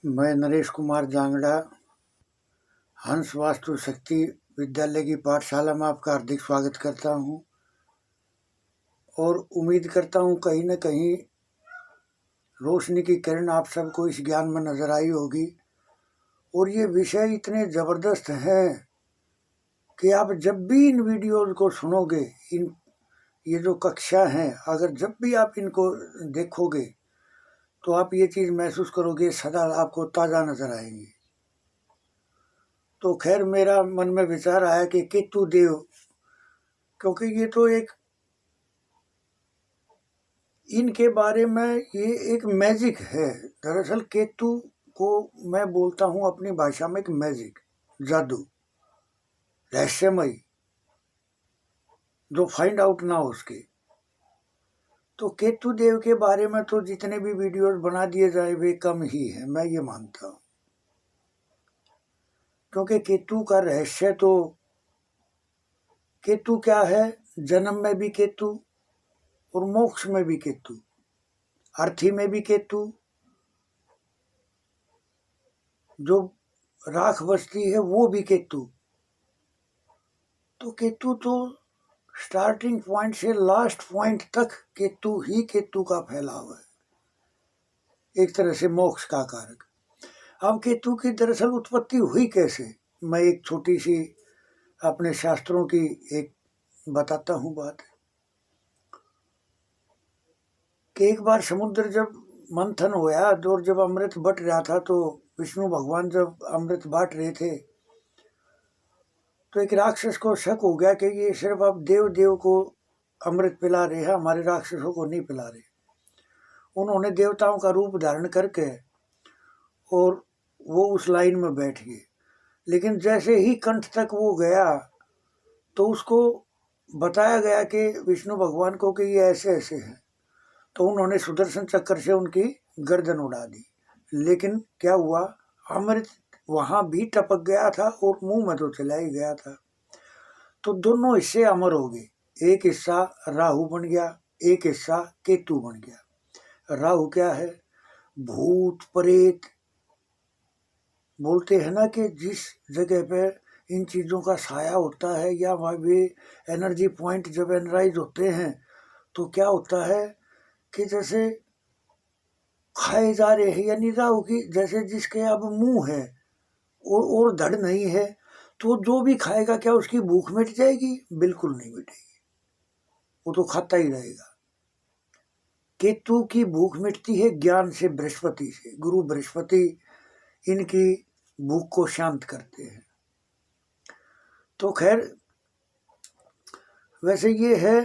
मैं नरेश कुमार जांगड़ा हंस वास्तु शक्ति विद्यालय की पाठशाला में आपका हार्दिक स्वागत करता हूं और उम्मीद करता हूं कहीं न कहीं रोशनी की किरण आप सबको इस ज्ञान में नजर आई होगी। और ये विषय इतने ज़बरदस्त हैं कि आप जब भी इन वीडियोज़ को सुनोगे, ये जो कक्षा हैं, अगर जब भी आप इनको देखोगे तो आप ये चीज़ महसूस करोगे, सदा आपको ताज़ा नजर आएंगी। तो खैर मेरा मन में विचार आया कि केतु देव, क्योंकि ये तो इनके बारे में ये एक मैजिक है। दरअसल केतु को मैं बोलता हूँ अपनी भाषा में एक मैजिक, जादू, रहस्यमय, जो फाइंड आउट ना हो उसके। तो केतु देव के बारे में तो जितने भी वीडियोस बना दिए जाए वे कम ही है, मैं ये मानता हूँ। क्योंकि केतु का रहस्य तो, केतु क्या है, जन्म में भी केतु और मोक्ष में भी केतु, अर्थी में भी केतु, जो राख बसती है वो भी केतु। तो केतु तो स्टार्टिंग पॉइंट से लास्ट पॉइंट तक केतु ही केतु का फैलाव है, एक तरह से मोक्ष का कारक। अब केतु की दरअसल उत्पत्ति हुई कैसे, मैं एक छोटी सी अपने शास्त्रों की एक बताता हूँ बात। कि एक बार समुद्र जब मंथन हुआ और जब अमृत बट रहा था, तो विष्णु भगवान जब अमृत बांट रहे थे तो एक राक्षस को शक हो गया कि ये सिर्फ अब देव को अमृत पिला रहे हैं, हमारे राक्षसों को नहीं पिला रहे। उन्होंने देवताओं का रूप धारण करके और वो उस लाइन में बैठ गए। लेकिन जैसे ही कंठ तक वो गया तो उसको बताया गया कि विष्णु भगवान को कि ये ऐसे ऐसे हैं। तो उन्होंने सुदर्शन चक्र से उनकी गर्दन उड़ा दी। लेकिन क्या हुआ, अमृत वहां भी टपक गया था और मुंह में तो चला ही गया था। तो दोनों हिस्से अमर हो गए, एक हिस्सा राहु बन गया, एक हिस्सा केतु बन गया। राहु क्या है, भूत प्रेत, बोलते हैं ना कि जिस जगह पे इन चीज़ों का साया होता है या वह वे एनर्जी पॉइंट जब एनराइज होते हैं तो क्या होता है कि जैसे खाए जा रहे हैं, यानी राहु की जैसे जिसके अब मुंह है और धड़ नहीं है, तो जो भी खाएगा क्या उसकी भूख मिट जाएगी? बिल्कुल नहीं मिटेगी, वो तो खाता ही रहेगा। केतु की भूख मिटती है ज्ञान से, बृहस्पति से, गुरु बृहस्पति इनकी भूख को शांत करते हैं। तो खैर वैसे ये है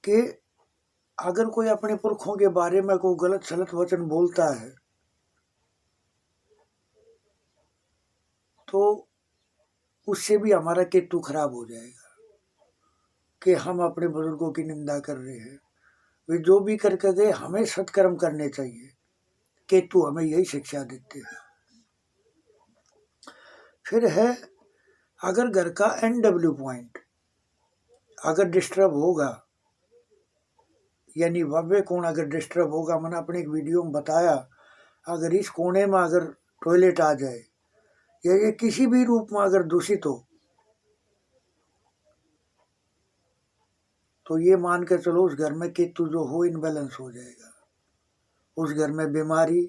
कि अगर कोई अपने पुरखों के बारे में कोई गलत सलत वचन बोलता है तो उससे भी हमारा केतु खराब हो जाएगा कि हम अपने बुजुर्गों की निंदा कर रहे हैं। वे जो भी करके गए, हमें सत्कर्म करने चाहिए। केतु हमें यही शिक्षा देते हैं। फिर है, अगर घर का NW पॉइंट अगर डिस्टर्ब होगा, यानी भव्य कोण अगर डिस्टर्ब होगा, मैंने अपने एक वीडियो में बताया, अगर इस कोने में अगर टॉयलेट आ जाए या ये किसी भी रूप में अगर दूषित हो, तो ये मान के चलो उस घर में केतु जो हो इनबैलेंस हो जाएगा। उस घर में बीमारी,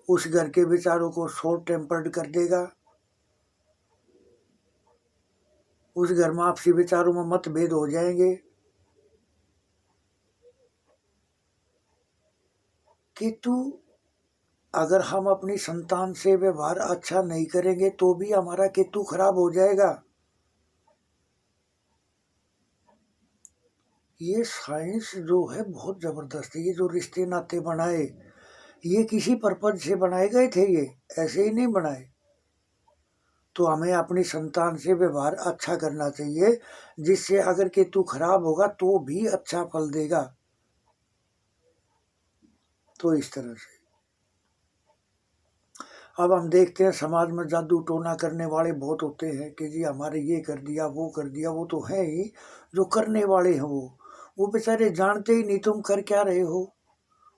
उस घर के विचारों को शॉर्ट टेम्पर्ड कर देगा, उस घर में आपसी विचारों में मतभेद हो जाएंगे। केतु, अगर हम अपनी संतान से व्यवहार अच्छा नहीं करेंगे तो भी हमारा केतु खराब हो जाएगा। ये साइंस जो है बहुत जबरदस्त है। ये जो रिश्ते नाते बनाए, ये किसी पर्पज से बनाए गए थे, ये ऐसे ही नहीं बनाए। तो हमें अपनी संतान से व्यवहार अच्छा करना चाहिए, जिससे अगर केतु खराब होगा तो भी अच्छा फल देगा। तो इस तरह से अब हम देखते हैं समाज में जादू टोना करने वाले बहुत होते हैं कि जी हमारे ये कर दिया वो कर दिया। वो तो है ही, जो करने वाले हैं वो बेचारे जानते ही नहीं तुम कर क्या रहे हो।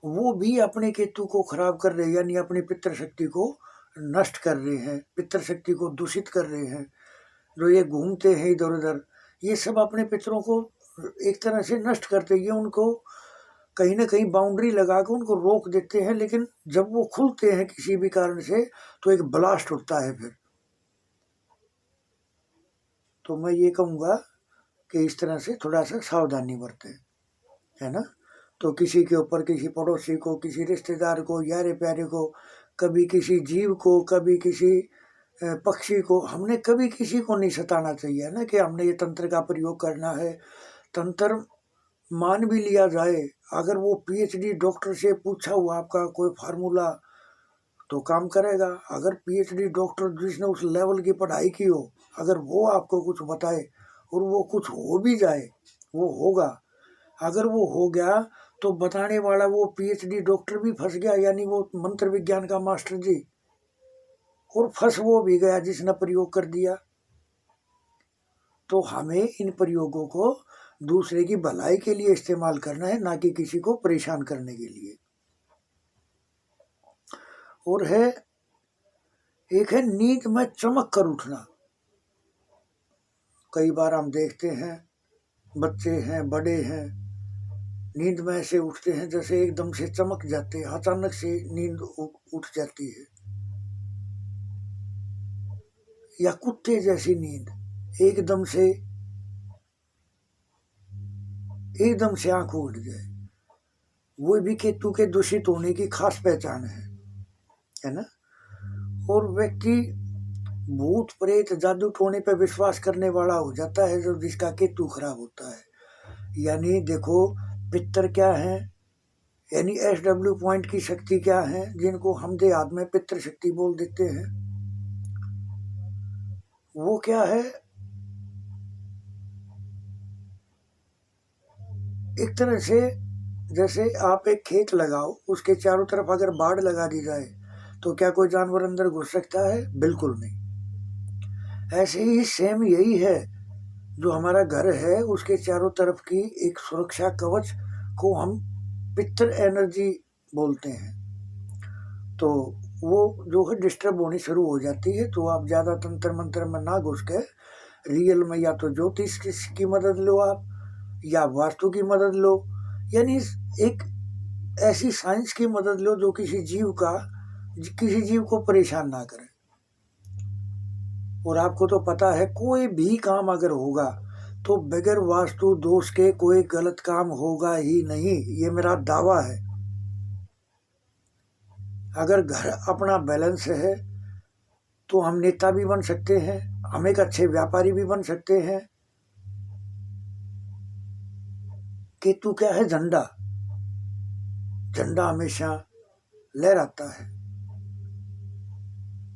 वो भी अपने केतु को खराब कर रहे हैं, यानी अपनी पितृ शक्ति को नष्ट कर रहे हैं, पितृ शक्ति को दूषित कर रहे हैं। जो ये घूमते हैं इधर उधर, ये सब अपने पितरों को एक तरह से नष्ट करते हैं। ये उनको कहीं ना कहीं बाउंड्री लगा के उनको रोक देते हैं, लेकिन जब वो खुलते हैं किसी भी कारण से तो एक ब्लास्ट होता है फिर। तो मैं ये कहूँगा कि इस तरह से थोड़ा सा सावधानी बरतें, है ना। तो किसी के ऊपर, किसी पड़ोसी को, किसी रिश्तेदार को, यारे प्यारे को, कभी किसी जीव को, कभी किसी पक्षी को, हमने कभी किसी को नहीं सताना चाहिए ना कि हमने ये तंत्र का प्रयोग करना है। तंत्र मान भी लिया जाए, अगर वो पीएचडी डॉक्टर से पूछा हुआ आपका कोई फार्मूला तो काम करेगा। अगर पीएचडी डॉक्टर जिसने उस लेवल की पढ़ाई की हो, अगर वो आपको कुछ बताए और वो कुछ हो भी जाए, वो होगा। अगर वो हो गया तो बताने वाला वो पीएचडी डॉक्टर भी फंस गया, यानी वो मंत्र विज्ञान का मास्टर जी, और फंस वो भी गया जिसने प्रयोग कर दिया। तो हमें इन प्रयोगों को दूसरे की भलाई के लिए इस्तेमाल करना है, ना कि किसी को परेशान करने के लिए। और है एक है नींद में चमक कर उठना। कई बार हम देखते हैं बच्चे हैं, बड़े हैं, नींद में ऐसे उठते हैं जैसे एकदम से चमक जाते हैं, अचानक से नींद उठ जाती है, या कुत्ते जैसी नींद, एकदम से आंख उठ जाए। वो भी केतु के दूषित होने की खास पहचान है ना। और व्यक्ति भूत प्रेत जादू टोने पर विश्वास करने वाला हो जाता है जो जिसका केतु खराब होता है। यानी देखो पितर क्या है, यानी SW पॉइंट की शक्ति क्या है, जिनको हम देहात में पितृ शक्ति बोल देते हैं। वो क्या है, एक तरह से जैसे आप एक खेत लगाओ, उसके चारों तरफ अगर बाड़ लगा दी जाए तो क्या कोई जानवर अंदर घुस सकता है? बिल्कुल नहीं। ऐसे ही सेम यही है, जो हमारा घर है उसके चारों तरफ की एक सुरक्षा कवच को हम पितृ एनर्जी बोलते हैं। तो वो जो है डिस्टर्ब होनी शुरू हो जाती है। तो आप ज़्यादा तंत्र मंत्र में ना घुस के रियल में या तो ज्योतिष की मदद लो आप, या वास्तु की मदद लो, यानी एक ऐसी साइंस की मदद लो जो किसी जीव को परेशान ना करे। और आपको तो पता है कोई भी काम अगर होगा तो बगैर वास्तु दोष के कोई गलत काम होगा ही नहीं, ये मेरा दावा है। अगर घर अपना बैलेंस है तो हम नेता भी बन सकते हैं, हम एक अच्छे व्यापारी भी बन सकते हैं। केतु क्या है? झंडा। झंडा हमेशा लहराता है।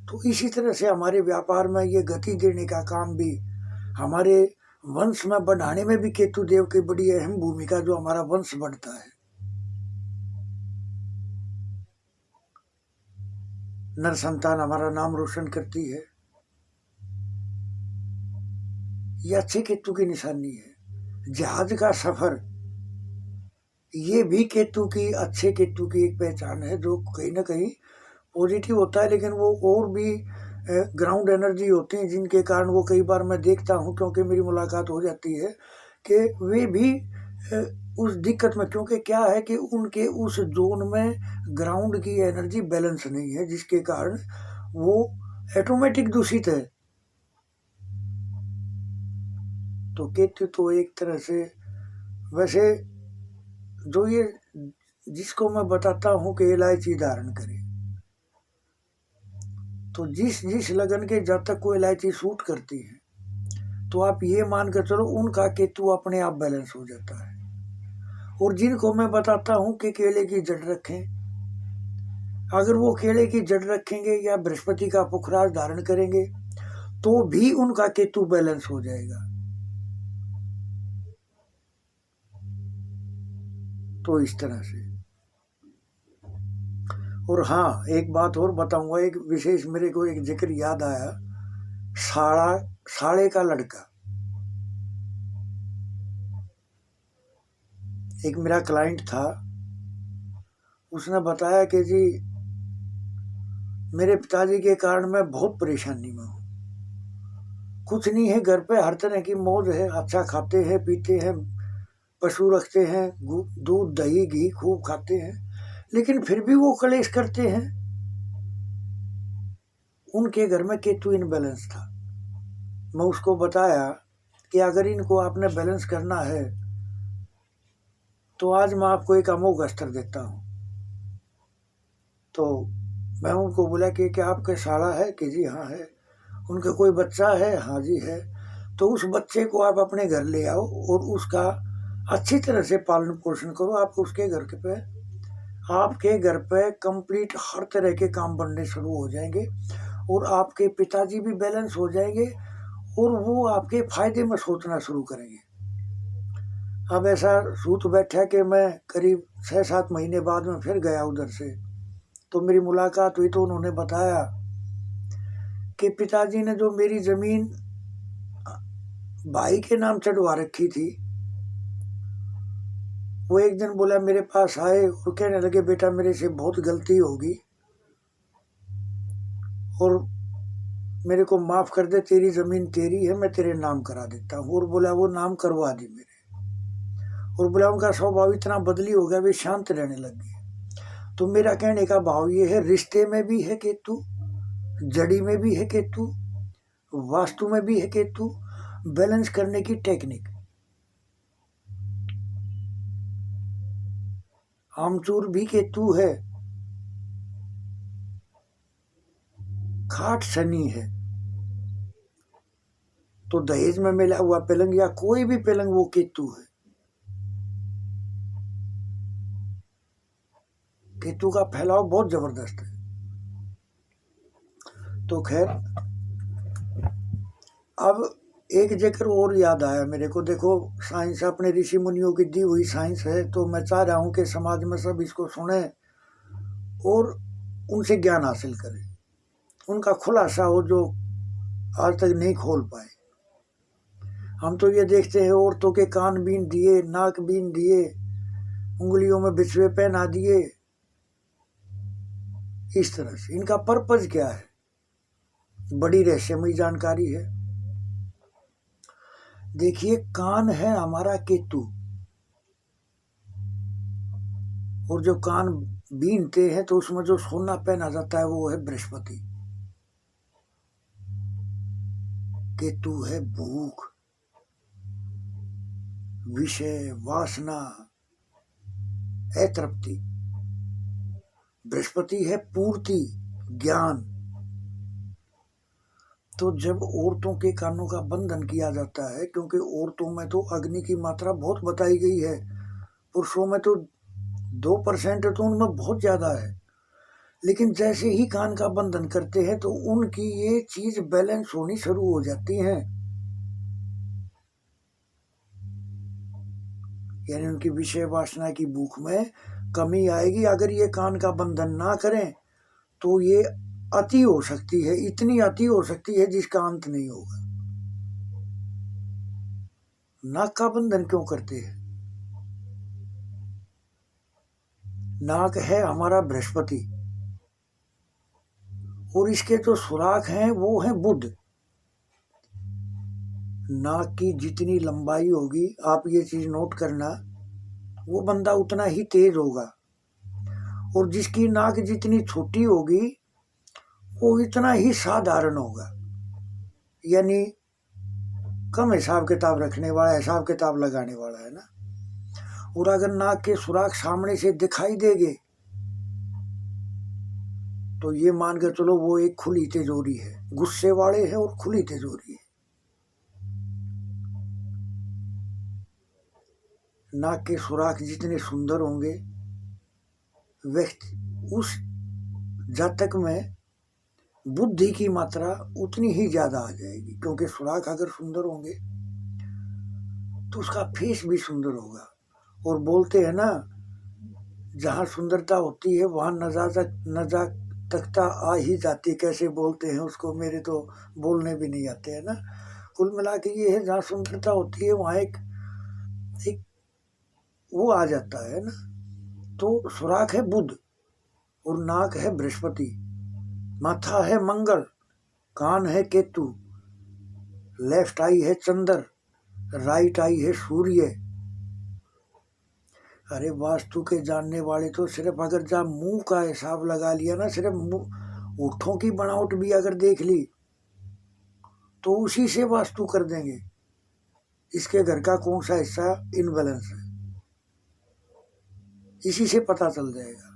तो इसी तरह से हमारे व्यापार में ये गति देने का काम भी, हमारे वंश में बढ़ाने में भी केतु देव की बड़ी अहम भूमिका, जो हमारा वंश बढ़ता है। नर संतान हमारा नाम रोशन करती है, ये अच्छे केतु की निशानी है। जहाज का सफर, ये भी केतु की, अच्छे केतु की एक पहचान है, जो कहीं ना कहीं पॉजिटिव होता है। लेकिन वो और भी ग्राउंड एनर्जी होती है, जिनके कारण वो कई बार मैं देखता हूँ, क्योंकि मेरी मुलाकात हो जाती है, कि वे भी उस दिक्कत में, क्योंकि क्या है कि उनके उस जोन में ग्राउंड की एनर्जी बैलेंस नहीं है, जिसके कारण वो ऑटोमेटिक दूषित है। तो केतु तो एक तरह से, वैसे जो ये जिसको मैं बताता हूँ कि इलायची धारण करे, तो जिस लगन के जब तक कोई इलायची सूट करती है, तो आप ये मान कर चलो उनका केतु अपने आप बैलेंस हो जाता है। और जिनको मैं बताता हूँ कि केले की जड़ रखें, अगर वो केले की जड़ रखेंगे या बृहस्पति का पुखराज धारण करेंगे तो भी उनका केतु बैलेंस हो जाएगा। तो इस तरह से। और हाँ, एक बात और बताऊंगा, एक विशेष मेरे को एक जिक्र याद आया। साड़े का लड़का, एक मेरा क्लाइंट था, उसने बताया कि जी मेरे पिताजी के कारण मैं बहुत परेशानी में हूँ, कुछ नहीं है, घर पे हर तरह की मौज है, अच्छा खाते हैं पीते हैं, पशु रखते हैं, दूध दही घी खूब खाते हैं, लेकिन फिर भी वो कलेश करते हैं। उनके घर में केतु इनबैलेंस था। मैं उसको बताया कि अगर इनको आपने बैलेंस करना है तो आज मैं आपको एक अमोघ अस्त्र देता हूँ। तो मैं उनको बोला कि क्या आपके साला है? कि जी हाँ है। उनका कोई बच्चा है? हाँ जी है। तो उस बच्चे को आप अपने घर ले आओ और उसका अच्छी तरह से पालन पोषण करो। आपके घर पे कंप्लीट हर तरह के काम बनने शुरू हो जाएंगे और आपके पिताजी भी बैलेंस हो जाएंगे और वो आपके फायदे में सोचना शुरू करेंगे। अब ऐसा सूत बैठा कि मैं करीब 6-7 महीने बाद में फिर गया उधर से, तो मेरी मुलाकात हुई। तो उन्होंने बताया कि पिताजी ने जो मेरी जमीन भाई के नाम चढ़वा रखी थी, वो एक दिन बोला मेरे पास आए और कहने लगे बेटा मेरे से बहुत गलती होगी और मेरे को माफ कर दे, तेरी जमीन तेरी है, मैं तेरे नाम करा देता हूँ। और बोला वो नाम करवा दी मेरे। और बोला उनका स्वभाव इतना बदली हो गया, वे शांत रहने लग गए। तो मेरा कहने का भाव ये है, रिश्ते में भी है केतु, जड़ी में भी है केतु, वास्तु में भी है केतु, बैलेंस करने की टेक्निक। आमचूर भी केतु है, खाट शनि है। तो दहेज में मिला हुआ पलंग या कोई भी पलंग वो केतु है। केतु का फैलाव बहुत जबरदस्त है। तो खैर अब एक जिक्र और याद आया मेरे को। देखो साइंस अपने ऋषि मुनियों की दी हुई साइंस है, तो मैं चाह रहा हूँ कि समाज में सब इसको सुने और उनसे ज्ञान हासिल करें, उनका खुलासा हो जो आज तक नहीं खोल पाए। हम तो ये देखते हैं औरतों के कान बीन दिए, नाक बीन दिए, उंगलियों में बिछुए पहना दिए, इस तरह से। इनका पर्पज क्या है? बड़ी रहस्यमयी जानकारी है। देखिए कान है हमारा केतु, और जो कान बीनते हैं तो उसमें जो सोना पहना जाता है वो है बृहस्पति। केतु है भूख, विषय, वासना, अतृप्ति। बृहस्पति है पूर्ति, ज्ञान। तो जब औरतों के कानों का बंधन किया जाता है, क्योंकि औरतों में तो अग्नि की मात्रा बहुत बताई गई है, पुरुषों में तो 2% तो उनमें बहुत ज्यादा है, लेकिन जैसे ही कान का बंधन करते हैं तो उनकी ये चीज बैलेंस होनी शुरू हो जाती है। यानी उनकी विषय वासना की भूख में कमी आएगी। अगर ये कान का बंधन ना करें तो ये अति हो सकती है, इतनी अति हो सकती है जिसका अंत नहीं होगा। नाक का बंधन क्यों करते हैं? नाक है हमारा बृहस्पति और इसके जो सुराख हैं वो है बुध। नाक की जितनी लंबाई होगी, आप ये चीज नोट करना, वो बंदा उतना ही तेज होगा, और जिसकी नाक जितनी छोटी होगी वो इतना ही साधारण होगा। यानी कम हिसाब किताब रखने वाला, हिसाब किताब लगाने वाला है ना। और अगर नाक के सुराख सामने से दिखाई देंगे तो ये मान के चलो वो एक खुली तिजोरी है, गुस्से वाले है और खुली तिजोरी है। नाक के सुराख जितने सुंदर होंगे, व्यक्ति उस जातक में बुद्धि की मात्रा उतनी ही ज्यादा आ जाएगी, क्योंकि सुराख अगर सुंदर होंगे तो उसका फेस भी सुंदर होगा। और बोलते हैं ना, जहाँ सुंदरता होती है वहाँ नजाकता आ ही जाती। कैसे बोलते हैं उसको, मेरे तो बोलने भी नहीं आते हैं ना। कुल मिला के ये है, जहाँ सुंदरता होती है वहाँ एक वो आ जाता है ना। तो सुराख है बुध, और नाक है बृहस्पति, माथा है मंगल, कान है केतु, लेफ्ट आई है चंद्र, राइट आई है सूर्य। अरे वास्तु के जानने वाले तो सिर्फ अगर जब मुंह का हिसाब लगा लिया ना, सिर्फ होठों की बनावट भी अगर देख ली तो उसी से वास्तु कर देंगे इसके घर का कौन सा हिस्सा इनबैलेंस है, इसी से पता चल जाएगा।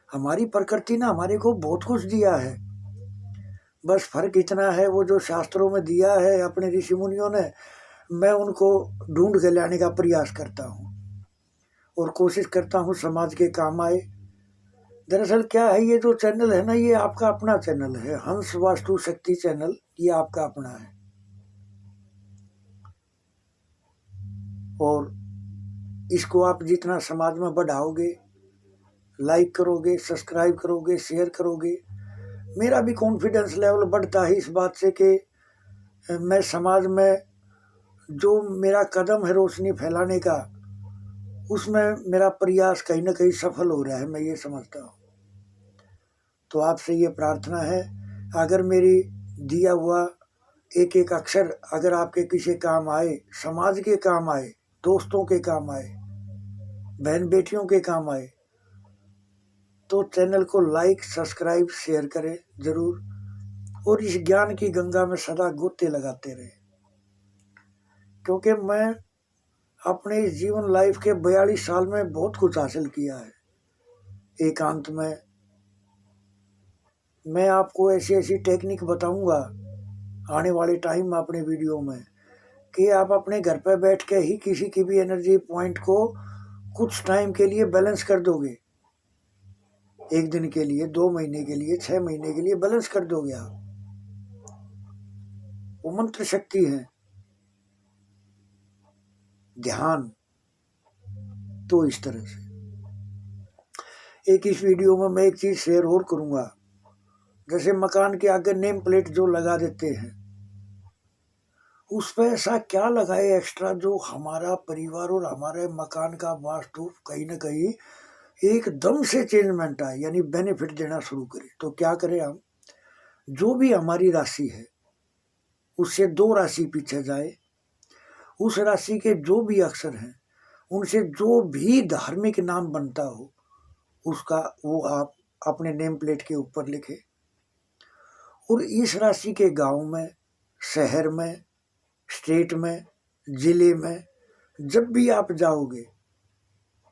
हमारी प्रकृति ने हमारे को बहुत कुछ दिया है, बस फर्क इतना है वो जो शास्त्रों में दिया है अपने ऋषि मुनियों ने, मैं उनको ढूंढ के लाने का प्रयास करता हूँ और कोशिश करता हूँ समाज के काम आए। दरअसल क्या है, ये जो चैनल है ना, ये आपका अपना चैनल है, हंस वास्तु शक्ति चैनल, ये आपका अपना है। और इसको आप जितना समाज में बढ़ाओगे, लाइक करोगे, सब्सक्राइब करोगे, शेयर करोगे, मेरा भी कॉन्फिडेंस लेवल बढ़ता है इस बात से कि मैं समाज में जो मेरा कदम है रोशनी फैलाने का, उसमें मेरा प्रयास कहीं ना कहीं सफल हो रहा है, मैं ये समझता हूँ। तो आपसे ये प्रार्थना है, अगर मेरी दिया हुआ एक एक अक्षर अगर आपके किसी काम आए, समाज के काम आए, दोस्तों के काम आए, बहन बेटियों के काम आए, तो चैनल को लाइक सब्सक्राइब शेयर करें जरूर, और इस ज्ञान की गंगा में सदा गोते लगाते रहे। क्योंकि मैं अपने इस जीवन लाइफ के 42 साल में बहुत कुछ हासिल किया है एकांत में। मैं आपको ऐसी ऐसी टेक्निक बताऊंगा आने वाले टाइम में अपने वीडियो में कि आप अपने घर पर बैठ के ही किसी की भी एनर्जी पॉइंट को कुछ टाइम के लिए बैलेंस कर दोगे, 1 दिन के लिए, 2 महीने के लिए, 6 महीने के लिए बैलेंस कर दोगे आप। वो मंत्र शक्ति है, ध्यान। तो इस तरह से एक इस वीडियो में मैं एक चीज शेयर और करूंगा, जैसे मकान के आगे नेम प्लेट जो लगा देते हैं, उस पर ऐसा क्या लगाए एक्स्ट्रा जो हमारा परिवार और हमारे मकान का वास्तु कहीं ना कहीं एकदम से चेंजमेंट आए, यानी बेनिफिट देना शुरू करे। तो क्या करें हम, जो भी हमारी राशि है उससे 2 राशि पीछे जाए, उस राशि के जो भी अक्षर हैं उनसे जो भी धार्मिक नाम बनता हो उसका वो आप अपने नेम प्लेट के ऊपर लिखे, और इस राशि के गांव में, शहर में, स्टेट में, जिले में जब भी आप जाओगे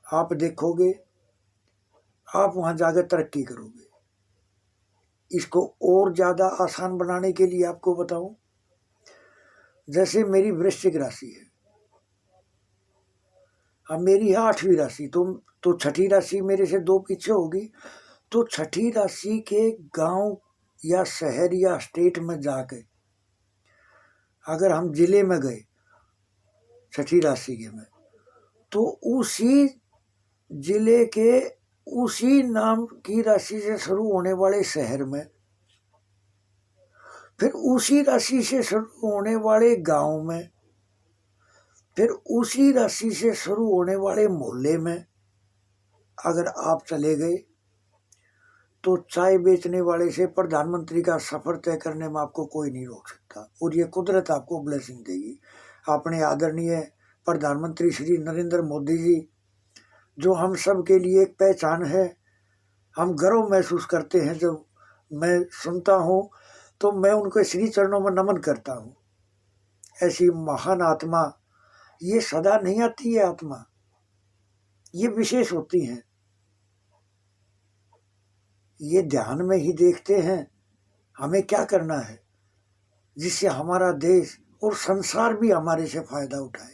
आप देखोगे आप वहां जाकर तरक्की करोगे। इसको और ज्यादा आसान बनाने के लिए आपको बताऊं, जैसे मेरी वृश्चिक राशि है, अब मेरी है 8वीं राशि, तो 6ठी राशि मेरे से 2 पीछे होगी। तो 6ठी राशि के गांव या शहर या स्टेट में जाके अगर हम जिले में गए 6ठी राशि के में, तो उसी जिले के उसी नाम की राशि से शुरू होने वाले शहर में, फिर उसी राशि से शुरू होने वाले गांव में, फिर उसी राशि से शुरू होने वाले मोहल्ले में अगर आप चले गए तो चाय बेचने वाले से प्रधानमंत्री का सफर तय करने में आपको कोई नहीं रोक सकता, और ये कुदरत आपको ब्लेसिंग देगी। अपने आदरणीय प्रधानमंत्री श्री नरेंद्र मोदी जी, जो हम सब के लिए एक पहचान है, हम गर्व महसूस करते हैं जब मैं सुनता हूँ, तो मैं उनके श्री चरणों में नमन करता हूँ। ऐसी महान आत्मा ये सदा नहीं आती है, आत्मा ये विशेष होती हैं, ये ध्यान में ही देखते हैं हमें क्या करना है, जिससे हमारा देश और संसार भी हमारे से फायदा उठाए।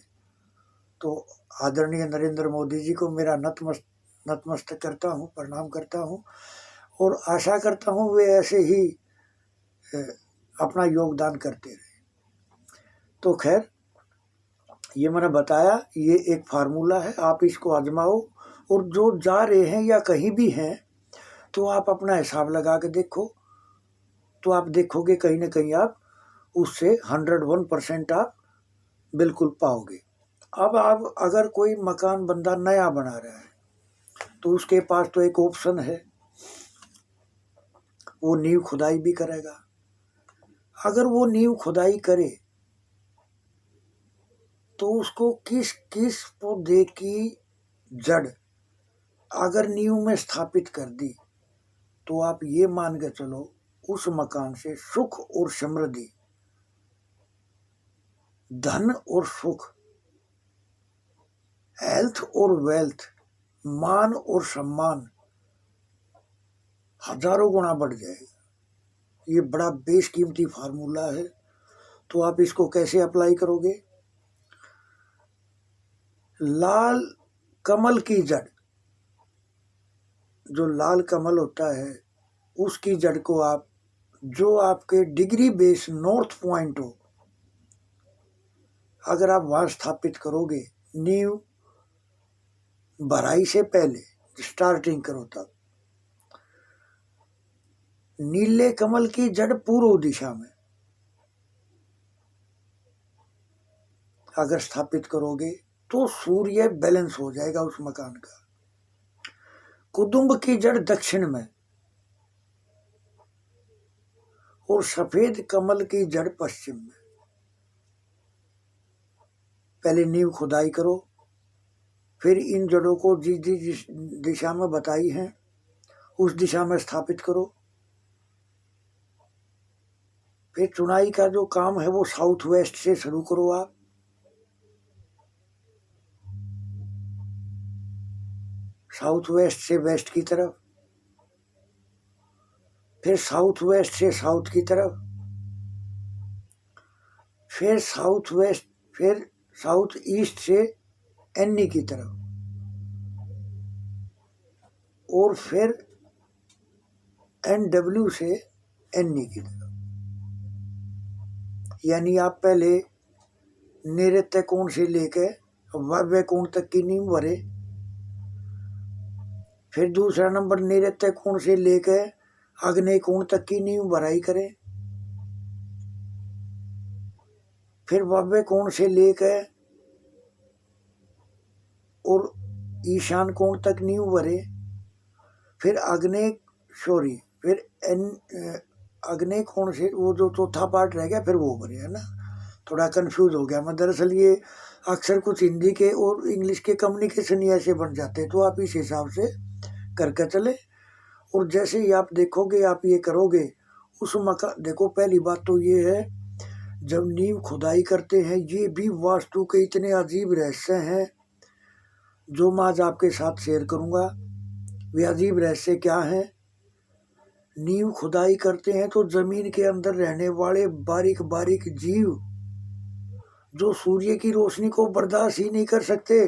तो आदरणीय नरेंद्र मोदी जी को मेरा नतमस्तक करता हूँ, प्रणाम करता हूँ, और आशा करता हूँ वे ऐसे ही अपना योगदान करते रहे। तो खैर, ये मैंने बताया, ये एक फार्मूला है, आप इसको आजमाओ, और जो जा रहे हैं या कहीं भी हैं तो आप अपना हिसाब लगा के देखो, तो आप देखोगे कहीं ना कहीं आप उससे 101% आप बिल्कुल पाओगे। अब आप अगर कोई मकान बंदा नया बना रहा है तो उसके पास तो एक ऑप्शन है वो नींव खुदाई भी करेगा। अगर वो नींव खुदाई करे तो उसको किस किस पौधे की जड़ अगर नींव में स्थापित कर दी तो आप ये मान के चलो उस मकान से सुख और समृद्धि, धन और सुख, हेल्थ और वेल्थ, मान और सम्मान हजारों गुना बढ़ जाएगा। ये बड़ा बेशकीमती फार्मूला है। तो आप इसको कैसे अप्लाई करोगे? लाल कमल की जड़, जो लाल कमल होता है उसकी जड़ को आप, जो आपके डिग्री बेस नॉर्थ पॉइंट हो, अगर आप वहां स्थापित करोगे नींव भराई से पहले स्टार्टिंग करो, तब नीले कमल की जड़ पूर्व दिशा में अगर स्थापित करोगे तो सूर्य बैलेंस हो जाएगा उस मकान का। कुदुम्ब की जड़ दक्षिण में और सफेद कमल की जड़ पश्चिम में। पहले नींव खुदाई करो, फिर इन जड़ों को जिस दिशा में बताई है उस दिशा में स्थापित करो। फिर चुनाई का जो काम है वो साउथ वेस्ट से शुरू करो आप। साउथ वेस्ट से वेस्ट की तरफ, फिर साउथ वेस्ट से साउथ की तरफ, फिर साउथ वेस्ट, फिर साउथ ईस्ट से एनी की तरफ, और फिर NW से एनी की तरफ। यानी आप पहले नैऋत्य कोण से लेकर वायव्य कोण तक की नींव भरे, फिर दूसरा नंबर नैऋत्य कोण से लेकर आग्नेय कोण तक की नींव भराई करें, फिर वायव्य कोण से लेकर और ईशान कोण तक नींव भरे, फिर आग्नेय कोण से वो जो चौथा पार्ट रह गया फिर वो भरे, है ना। थोड़ा कंफ्यूज हो गया मैं, दरअसल ये अक्सर कुछ हिंदी के और इंग्लिश के कम्युनिकेशन ही ऐसे बन जाते हैं, तो आप इस हिसाब से करके चले। और जैसे ही आप देखोगे, आप ये करोगे उस मकान, देखो पहली बात तो ये है, जब नींव खुदाई करते हैं, ये भी वास्तु के इतने अजीब रहस्य हैं जो मैं आज आपके साथ शेयर करूंगा। वे अजीब रहस्य क्या हैं? नींव खुदाई करते हैं तो जमीन के अंदर रहने वाले बारीक बारीक जीव जो सूर्य की रोशनी को बर्दाश्त ही नहीं कर सकते,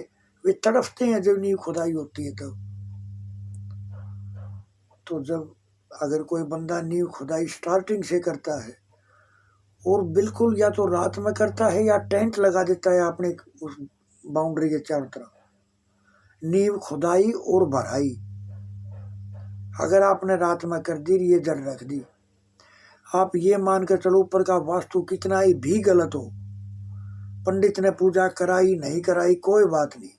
वे तड़फते हैं जब नींव खुदाई होती है तब। तो जब अगर कोई बंदा नींव खुदाई स्टार्टिंग से करता है और बिल्कुल या तो रात में करता है या टेंट लगा देता है अपने उस बाउंड्री के चारों तरफ, नींव खुदाई और भराई अगर आपने रात में कर दी, ये जड़ रख दी, आप ये मान कर चलो ऊपर का वास्तु कितना ही भी गलत हो, पंडित ने पूजा कराई नहीं कराई कोई बात नहीं,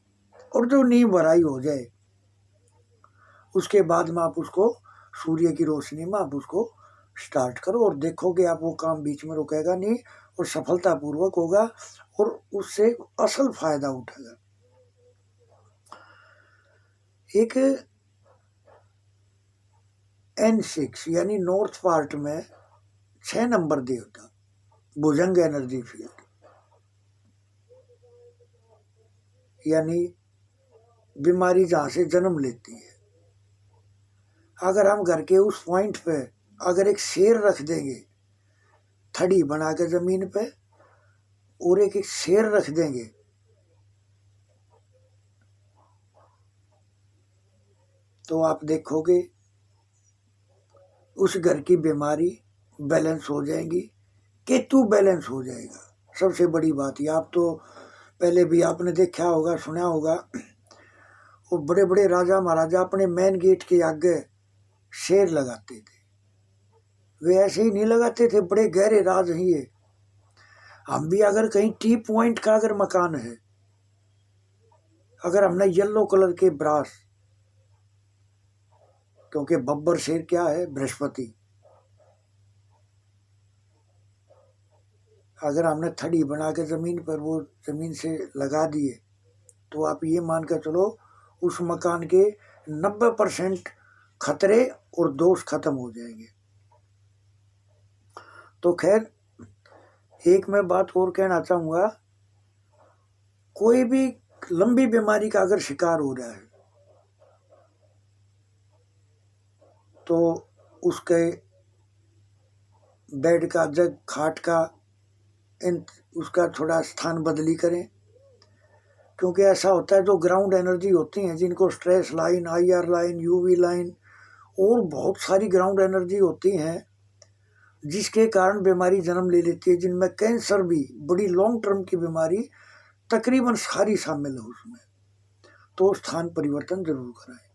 और जो नींव भराई हो जाए उसके बाद में आप उसको सूर्य की रोशनी में आप उसको स्टार्ट करो, और देखोगे आप वो काम बीच में रुकेगा नहीं और सफलतापूर्वक होगा और उससे असल फायदा उठेगा। एक N6 यानी नॉर्थ पार्ट में 6 नंबर देवता भुजंग एनर्जी फील्ड, यानी बीमारी जहाँ से जन्म लेती है, अगर हम घर के उस पॉइंट पे अगर एक शेर रख देंगे थड़ी बना के जमीन पे, और एक शेर रख देंगे, तो आप देखोगे उस घर की बीमारी बैलेंस हो जाएगी, केतु बैलेंस हो जाएगा। सबसे बड़ी बात ये, आप तो पहले भी आपने देखा होगा, सुना होगा, वो बड़े बड़े राजा महाराजा अपने मेन गेट के आगे शेर लगाते थे। वे ऐसे ही नहीं लगाते थे, बड़े गहरे राज ही है। हम भी अगर कहीं टी पॉइंट का अगर मकान है, अगर हमने येलो कलर के ब्रास, क्योंकि बब्बर शेर क्या है? बृहस्पति, अगर हमने थड़ी बना के ज़मीन पर वो ज़मीन से लगा दिए तो आप ये मान कर चलो उस मकान के 90% खतरे और दोष खत्म हो जाएंगे। तो खैर एक मैं बात और कहना चाहूँगा, कोई भी लंबी बीमारी का अगर शिकार हो रहा है तो उसके बेड का जग खाट का उसका थोड़ा स्थान बदली करें, क्योंकि ऐसा होता है जो ग्राउंड एनर्जी होती हैं जिनको stress line, IR line, UV line और बहुत सारी ग्राउंड एनर्जी होती हैं जिसके कारण बीमारी जन्म ले लेती है, जिनमें कैंसर भी बड़ी लॉन्ग टर्म की बीमारी तकरीबन सारी शामिल है उसमें। तो स्थान परिवर्तन जरूर कराएं।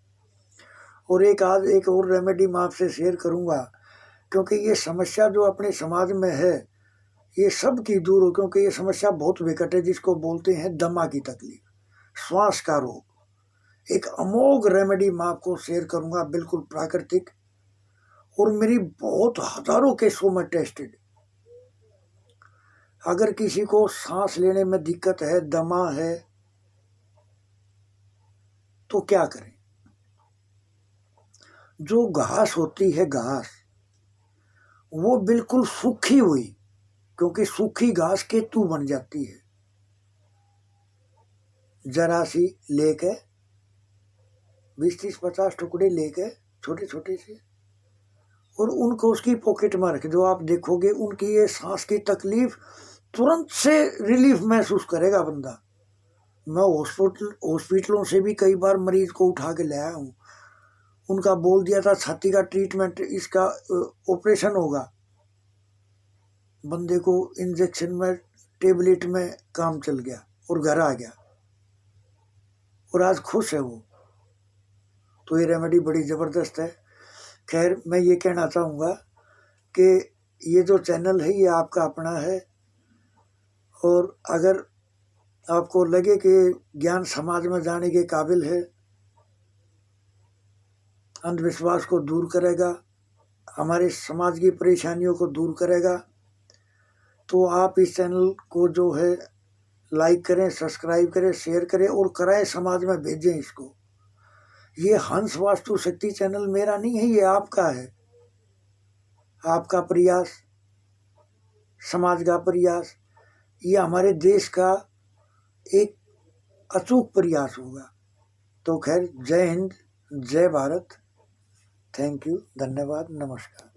और आज एक और रेमेडी मैं आपसे शेयर करूंगा, क्योंकि ये समस्या जो अपने समाज में है ये सब की दूर हो, क्योंकि ये समस्या बहुत विकट है जिसको बोलते हैं दमा की तकलीफ, श्वास का रोग। एक अमोघ रेमेडी मैं आपको शेयर करूंगा, बिल्कुल प्राकृतिक और मेरी बहुत हजारों केसों में टेस्टेड। अगर किसी को सांस लेने में दिक्कत है, दमा है, तो क्या करें? जो घास होती है घास, वो बिल्कुल सूखी हुई, क्योंकि सूखी घास केतु बन जाती है, जरा सी लेके 20-30-50 टुकड़े लेके छोटे छोटे से, और उनको उसकी पॉकेट में रख दो। आप देखोगे उनकी ये सांस की तकलीफ तुरंत से रिलीफ महसूस करेगा बंदा। मैं हॉस्पिटलों से भी कई बार मरीज को उठा के ले आया हूँ, उनका बोल दिया था छाती का ट्रीटमेंट, इसका ऑपरेशन होगा, बंदे को इंजेक्शन में टेबलेट में काम चल गया और घर आ गया और आज खुश है वो। तो ये रेमेडी बड़ी ज़बरदस्त है। खैर मैं ये कहना चाहूँगा कि ये जो चैनल है ये आपका अपना है, और अगर आपको लगे कि ज्ञान समाज में जाने के काबिल है, अंधविश्वास को दूर करेगा, हमारे समाज की परेशानियों को दूर करेगा, तो आप इस चैनल को जो है लाइक करें, सब्सक्राइब करें, शेयर करें और कराएं, समाज में भेजें इसको। ये हंस वास्तु शक्ति चैनल मेरा नहीं है, ये आपका है, आपका प्रयास, समाज का प्रयास, ये हमारे देश का एक अचूक प्रयास होगा। तो खैर जय हिंद, जय भारत, थैंक यू, धन्यवाद, नमस्कार।